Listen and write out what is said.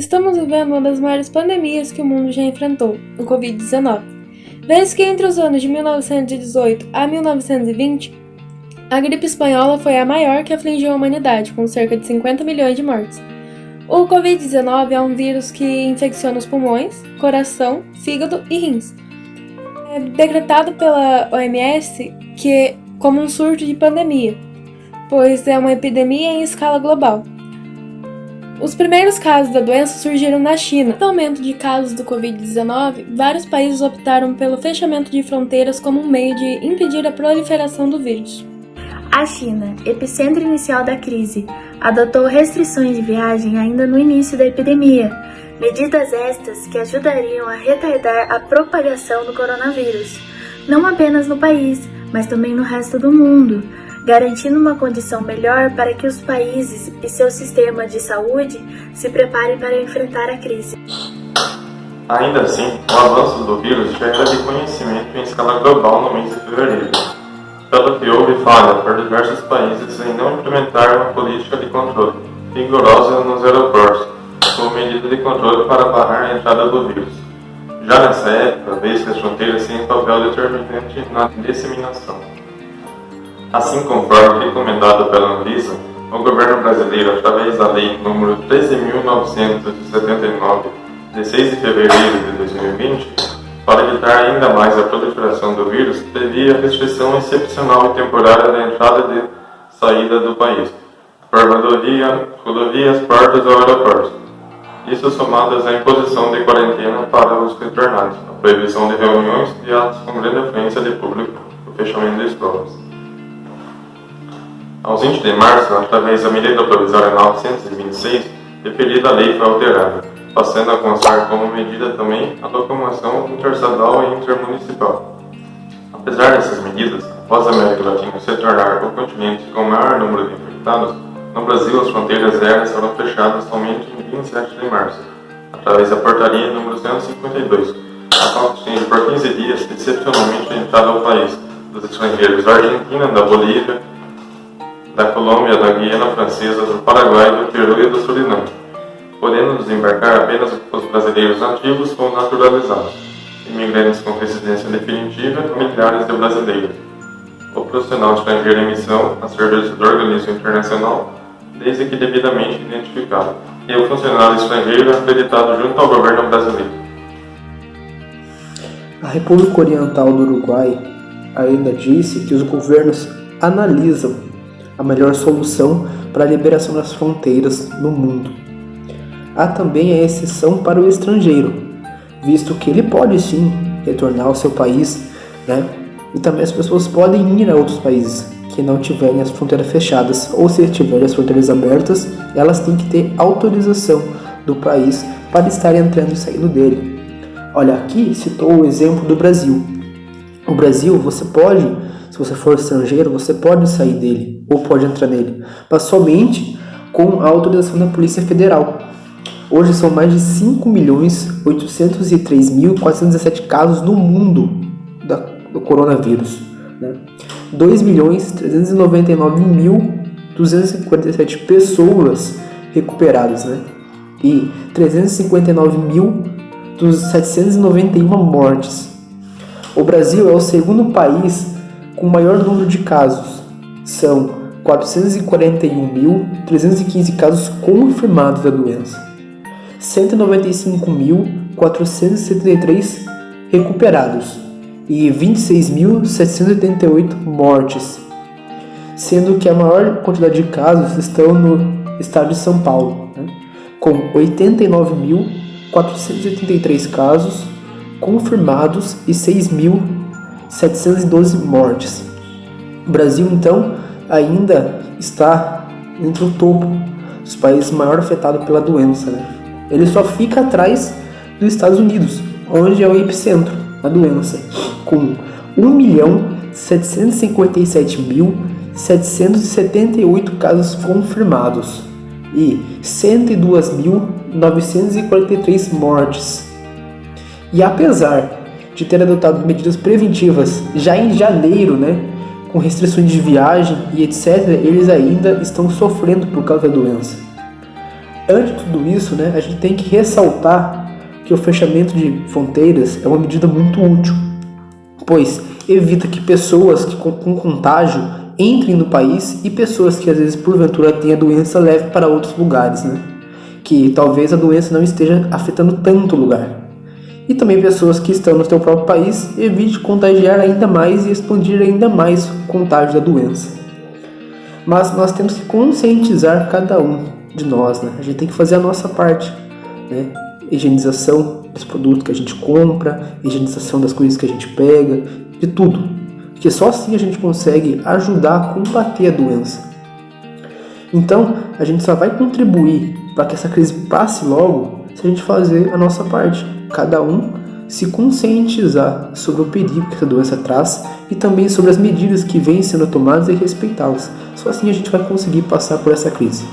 Estamos vivendo uma das maiores pandemias que o mundo já enfrentou, o Covid-19. Desde que entre os anos de 1918 a 1920, a gripe espanhola foi a maior que afligiu a humanidade, com cerca de 50 milhões de mortes. O Covid-19 é um vírus que infecciona os pulmões, coração, fígado e rins. É decretado pela OMS como um surto de pandemia, pois é uma epidemia em escala global. Os primeiros casos da doença surgiram na China. Com o aumento de casos do Covid-19, vários países optaram pelo fechamento de fronteiras como um meio de impedir a proliferação do vírus. A China, epicentro inicial da crise, adotou restrições de viagem ainda no início da epidemia, medidas estas que ajudariam a retardar a propagação do coronavírus, não apenas no país, mas também no resto do mundo, garantindo uma condição melhor para que os países e seu sistema de saúde se preparem para enfrentar a crise. Ainda assim, o avanço do vírus já era de conhecimento em escala global no mês de fevereiro, pelo que houve falha por diversos países em não implementar uma política de controle rigorosa nos aeroportos, como medida de controle para barrar a entrada do vírus. Já nessa época, vez que as fronteiras têm um papel determinante na disseminação. Assim, conforme recomendado pela Anvisa, o governo brasileiro, através da Lei nº 13.979, de 6 de fevereiro de 2020, para evitar ainda mais a proliferação do vírus, previa restrição excepcional e temporária da entrada e saída do país, por rodovias, portos ou aeroportos. Isso somadas à imposição de quarentena para os retornados, a proibição de reuniões e atos com grande afluência de público, o fechamento de escolas. Aos 20 de março, através da medida provisória 926, referida lei foi alterada, passando a constar como medida também a locomoção interestadual e intermunicipal. Apesar dessas medidas, após a América Latina se tornar o continente com o maior número de infectados, no Brasil as fronteiras aéreas foram fechadas somente em 27 de março, através da portaria número 152, a qual estende por 15 dias, excepcionalmente a entrada ao país dos estrangeiros da Argentina, da Bolívia, da Colômbia, da Guiana Francesa, do Paraguai, do Peru e do Suriname, podendo desembarcar apenas os brasileiros nativos ou naturalizados, imigrantes com residência definitiva e milhares de brasileiros, o profissional estrangeiro em missão a serviço do organismo internacional, desde que devidamente identificado, e o funcionário estrangeiro acreditado junto ao governo brasileiro. A República Oriental do Uruguai ainda disse que os governos analisam a melhor solução para a liberação das fronteiras no mundo. Há também a exceção para o estrangeiro, visto que ele pode sim retornar ao seu país, e também as pessoas podem ir a outros países que não tiverem as fronteiras fechadas, ou se tiverem as fronteiras abertas, elas têm que ter autorização do país para estar entrando e saindo dele. Olha, aqui citou o exemplo do Brasil. O Brasil, você pode, se você for estrangeiro, você pode sair dele, ou pode entrar nele, mas somente com a autorização da Polícia Federal. Hoje são mais de 5.803.417 casos no mundo do coronavírus. 2.399.247 pessoas recuperadas, e 359.791 mortes. O Brasil é o segundo país com maior número de casos. São 441.315 casos confirmados da doença. 195.473 recuperados e 26.788 mortes, sendo que a maior quantidade de casos estão no estado de São Paulo, com 89.483 casos confirmados e 6.712 mortes. O Brasil, então, ainda está entre o topo dos países maior afetados pela doença. Ele só fica atrás dos Estados Unidos, onde é o epicentro da doença, com 1.757.778 casos confirmados e 102.943 mortes. E apesar de ter adotado medidas preventivas já em janeiro, com restrições de viagem e etc., eles ainda estão sofrendo por causa da doença. Ante tudo isso, né, a gente tem que ressaltar que o fechamento de fronteiras é uma medida muito útil, pois evita que pessoas com contágio entrem no país e pessoas que às vezes porventura têm a doença levem para outros lugares, né? Que talvez a doença não esteja afetando tanto o lugar. E também pessoas que estão no seu próprio país evite contagiar ainda mais e expandir ainda mais o contágio da doença. Mas nós temos que conscientizar cada um de nós, né? A gente tem que fazer a nossa parte, né? Higienização dos produtos que a gente compra, higienização das coisas que a gente pega, de tudo. Porque só assim a gente consegue ajudar a combater a doença. Então, a gente só vai contribuir para que essa crise passe logo se a gente fazer a nossa parte. Cada um se conscientizar sobre o perigo que essa doença traz e também sobre as medidas que vêm sendo tomadas e respeitá-las. Só assim a gente vai conseguir passar por essa crise.